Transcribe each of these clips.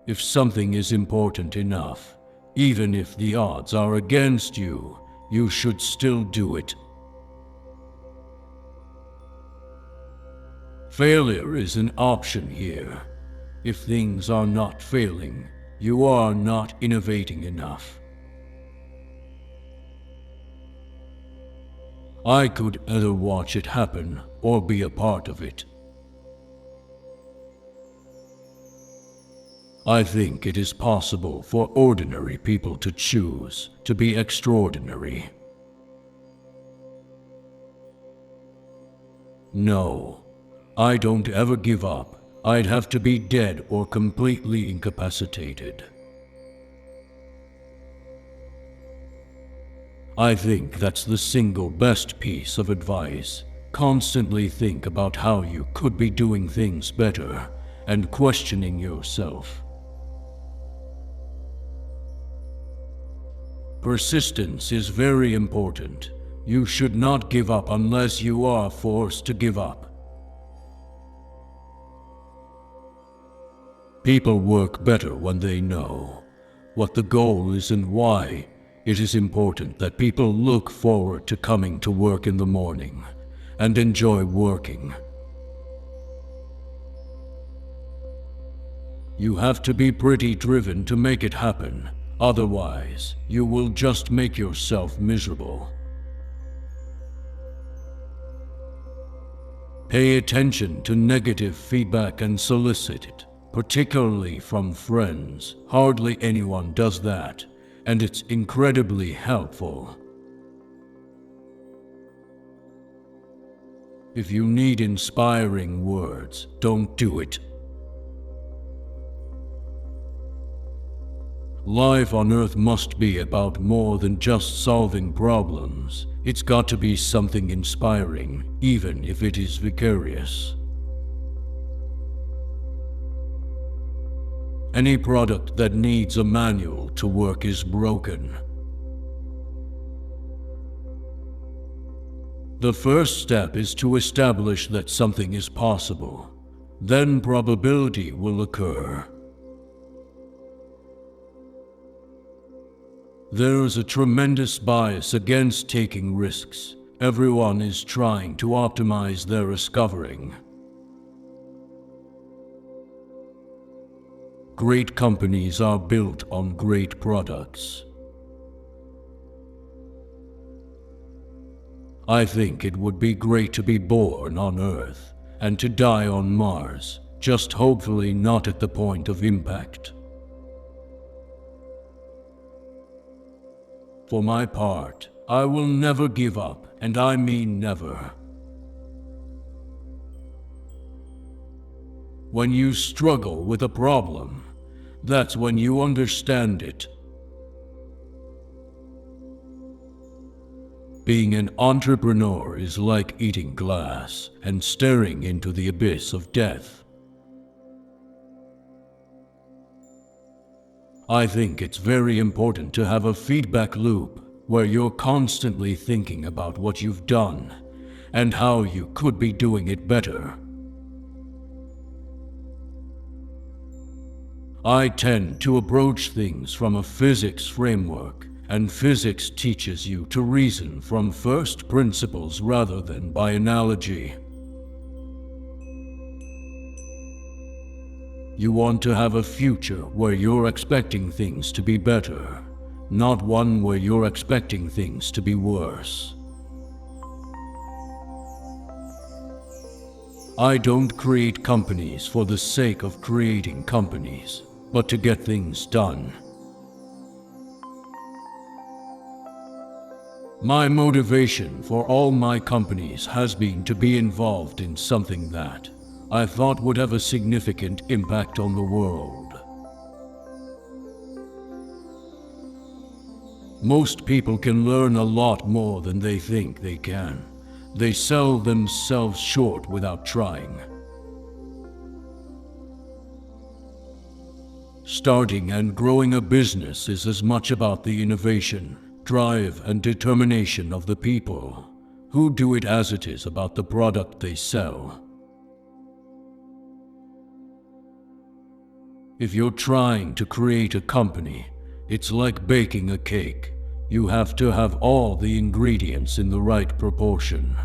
If something is important enough, even if the odds are against you, you should still do it. Failure is an option here. If things are not failing, you are not innovating enough. I could either watch it happen or be a part of it. I think it is possible for ordinary people to choose to be extraordinary. No, I don't ever give up. I'd have to be dead or completely incapacitated. I think that's the single best piece of advice. Constantly think about how you could be doing things better and questioning yourself. Persistence is very important. You should not give up unless you are forced to give up. People work better when they know what the goal is and why. It is important that people look forward to coming to work in the morning and enjoy working. You have to be pretty driven to make it happen. Otherwise, you will just make yourself miserable. Pay attention to negative feedback and solicit it, particularly from friends. Hardly anyone does that, and it's incredibly helpful. If you need inspiring words, don't do it. Life on Earth must be about more than just solving problems. It's got to be something inspiring, even if it is vicarious. Any product that needs a manual to work is broken. The first step is to establish that something is possible. Then probability will occur. There is a tremendous bias against taking risks. Everyone is trying to optimize their discovering. Great companies are built on great products. I think it would be great to be born on Earth and to die on Mars, just hopefully not at the point of impact. For my part, I will never give up, and I mean never. When you struggle with a problem, that's when you understand it. Being an entrepreneur is like eating glass and staring into the abyss of death. I think it's very important to have a feedback loop where you're constantly thinking about what you've done and how you could be doing it better. I tend to approach things from a physics framework, and physics teaches you to reason from first principles rather than by analogy. You want to have a future where you're expecting things to be better, not one where you're expecting things to be worse. I don't create companies for the sake of creating companies, but to get things done. My motivation for all my companies has been to be involved in something that I thought would have a significant impact on the world. Most people can learn a lot more than they think they can. They sell themselves short without trying. Starting and growing a business is as much about the innovation, drive, and determination of the people who do it as it is about the product they sell. If you're trying to create a company, it's like baking a cake. You have to have all the ingredients in the right proportion.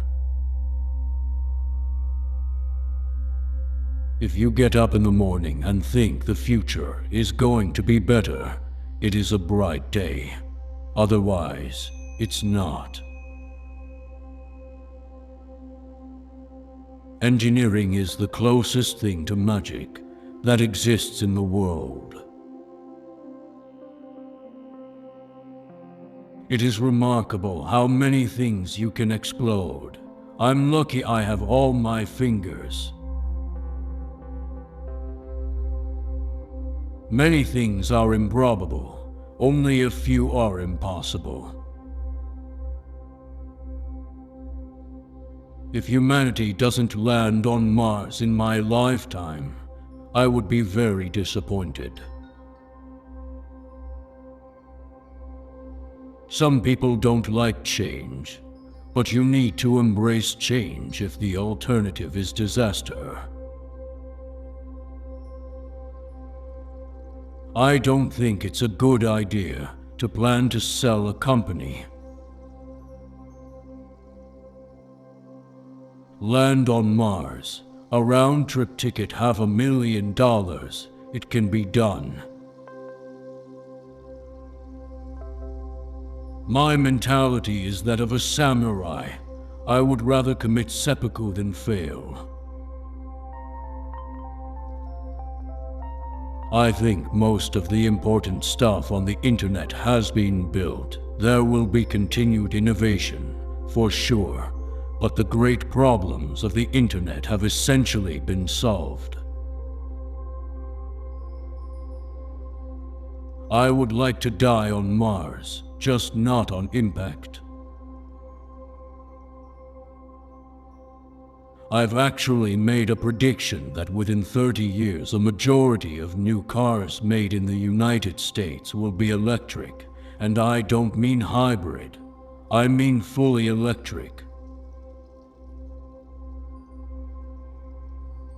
If you get up in the morning and think the future is going to be better, it is a bright day. Otherwise, it's not. Engineering is the closest thing to magic that exists in the world. It is remarkable how many things you can explode. I'm lucky I have all my fingers. Many things are improbable, only a few are impossible. If humanity doesn't land on Mars in my lifetime, I would be very disappointed. Some people don't like change, but you need to embrace change if the alternative is disaster. I don't think it's a good idea to plan to sell a company. Land on Mars, a round-trip ticket $500,000, it can be done. My mentality is that of a samurai. I would rather commit seppuku than fail. I think most of the important stuff on the internet has been built. There will be continued innovation, for sure. But the great problems of the internet have essentially been solved. I would like to die on Mars, just not on impact. I've actually made a prediction that within 30 years, a majority of new cars made in the United States will be electric, and I don't mean hybrid. I mean fully electric.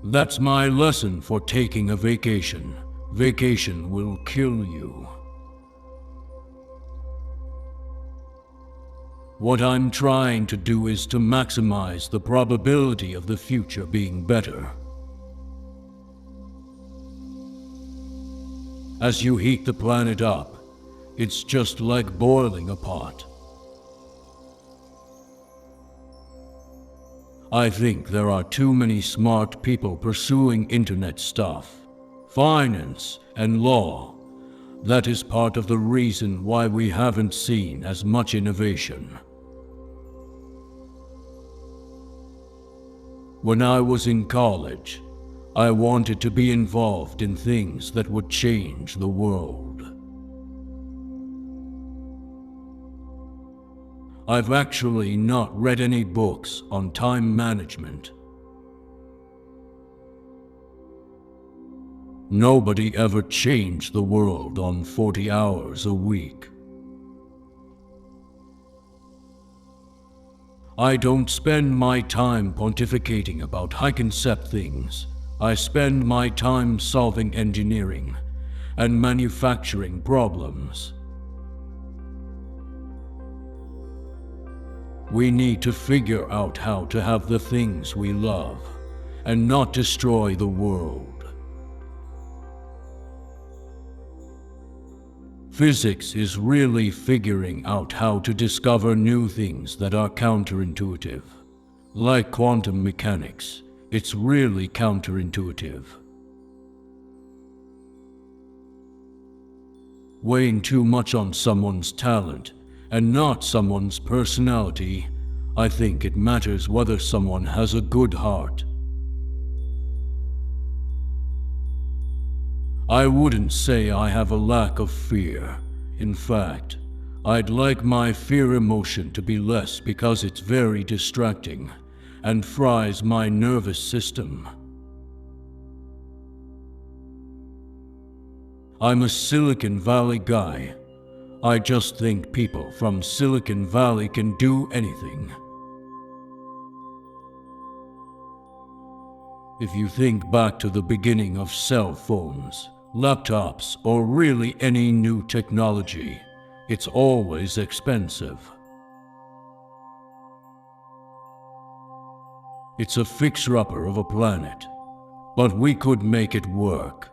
That's my lesson for taking a vacation. Vacation will kill you. What I'm trying to do is to maximize the probability of the future being better. As you heat the planet up, it's just like boiling a pot. I think there are too many smart people pursuing internet stuff, finance, and law. That is part of the reason why we haven't seen as much innovation. When I was in college, I wanted to be involved in things that would change the world. I've actually not read any books on time management. Nobody ever changed the world on 40 hours a week. I don't spend my time pontificating about high-concept things. I spend my time solving engineering and manufacturing problems. We need to figure out how to have the things we love and not destroy the world. Physics is really figuring out how to discover new things that are counterintuitive. Like quantum mechanics, it's really counterintuitive. Weighing too much on someone's talent and not someone's personality, I think it matters whether someone has a good heart. I wouldn't say I have a lack of fear. In fact, I'd like my fear emotion to be less because it's very distracting and fries my nervous system. I'm a Silicon Valley guy. I just think people from Silicon Valley can do anything. If you think back to the beginning of cell phones, laptops, or really any new technology, it's always expensive. It's a fixer-upper of a planet, but we could make it work.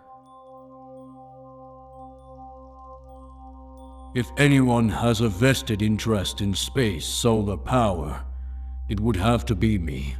If anyone has a vested interest in space solar power, it would have to be me.